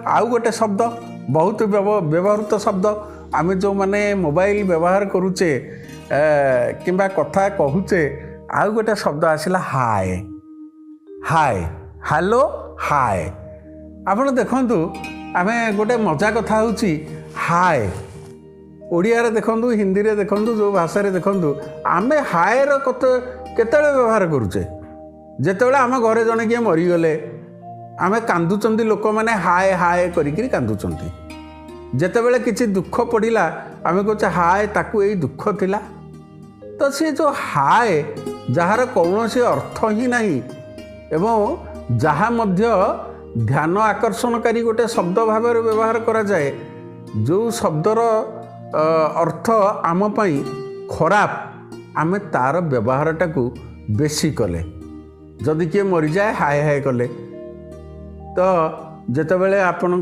आउ गोटे शब्द बहुत व्यवहृत शब्द आम जो मैंने मोबाइल व्यवहार करुचे किंबा कथा कहूचे आउ गोटे शब्द आसला हाय हाय हेलो हाय। आपण देखंतु आमे गोटे मजा कथा होची हाय ओडिया रे देखंतु हिंदी रे देखंतु जो भाषा रे देखंतु आमे हाय रो केतेले व्यवहार करुचे जेतेबेले आम घरे जने किए मरीगले आमे कांदुचंती लोक मैंने हाय हाय करिकिरी कांदुचंती जेतेबेले किछि दुख पड़िला आमे कहचे हाय ताकू एई दुख थिला। तो सी जो हाय जार कौनसी अर्थ ही नहीं एवं जहाँ मध्य ध्यान आकर्षणकारी गोटे शब्द भाव व्यवहार करा जाए जो शब्दर अर्थ आम पाई खराब आमे तार व्यवहारटा को बेसी कले जदि किए मरी जाए हाय हाय कले तो जेतेबेले आपण